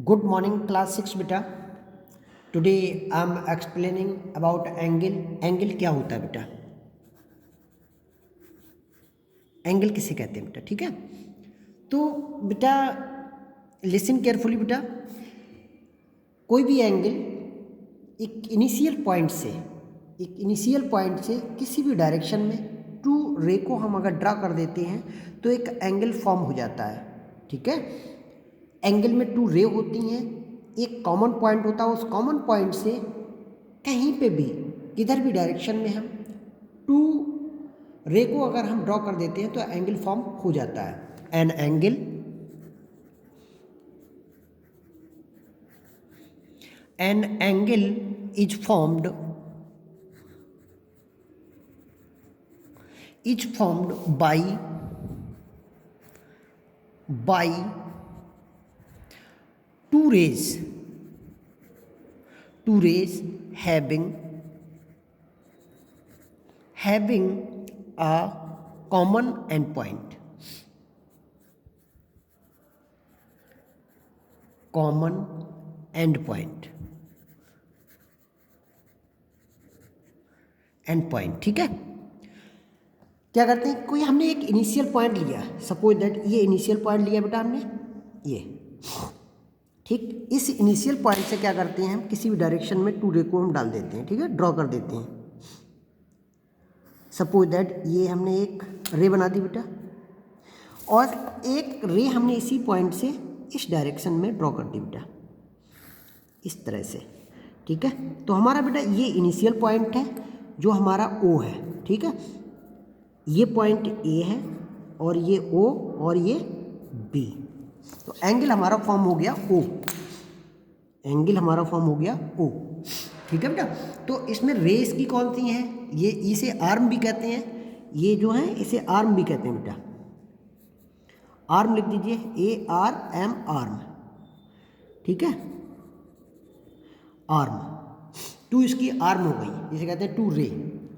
Good morning, class 6 बेटा. Today I am explaining about angle. Angle क्या होता है बेटा? एंगल किसे कहते हैं बेटा? ठीक है, तो बेटा लिसन केयरफुली बेटा. कोई भी एंगल एक इनिशियल पॉइंट से किसी भी डायरेक्शन में टू रे को हम अगर ड्रा कर देते हैं तो एक एंगल फॉर्म हो जाता है. ठीक है, एंगल में टू रे होती हैं, एक कॉमन पॉइंट होता है, उस कॉमन पॉइंट से कहीं पे भी किधर भी डायरेक्शन में हम टू रे को अगर हम ड्रॉ कर देते हैं तो एंगल फॉर्म हो जाता है. An angle is formed by two rays having a common endpoint. ठीक है, क्या करते हैं, कोई हमने एक इनिशियल पॉइंट लिया, सपोज दैट ये इनिशियल पॉइंट लिया बेटा हमने ये. ठीक, इस इनिशियल पॉइंट से क्या करते हैं हम किसी भी डायरेक्शन में टू रे को हम डाल देते हैं. ठीक है, ड्रॉ कर देते हैं. सपोज दैट ये हमने एक रे बना दी बेटा और एक रे हमने इसी पॉइंट से इस डायरेक्शन में ड्रॉ कर दी बेटा, इस तरह से. ठीक है, तो हमारा बेटा ये इनिशियल पॉइंट है जो हमारा O है. ठीक है, ये पॉइंट A है और ये O और ये B. तो एंगल हमारा फॉर्म हो गया O. ठीक है बेटा, तो इसमें रेस की कौन सी हैं, ये इसे आर्म भी कहते हैं, ये जो है इसे आर्म भी कहते हैं बेटा. आर्म लिख दीजिए, ARM आर्म. ठीक है, आर्म टू इसकी आर्म हो गई, जिसे कहते हैं टू रे.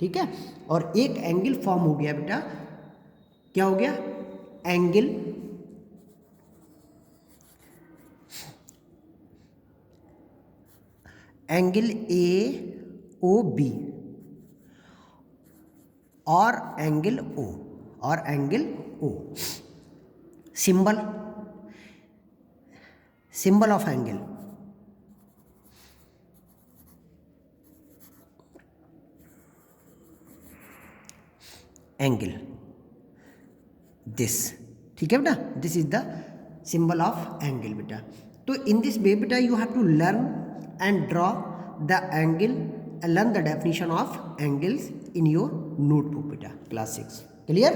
ठीक है, और एक एंगल फॉर्म हो गया बेटा, क्या हो गया, एंगल AOB और angle O. Symbol of angle this. ठीक है बेटा, this is the symbol of angle बेटा. तो इन दिस वे बेटा you have to learn and draw the angle and learn the definition of angles in your notebook बेटा, class 6. Clear.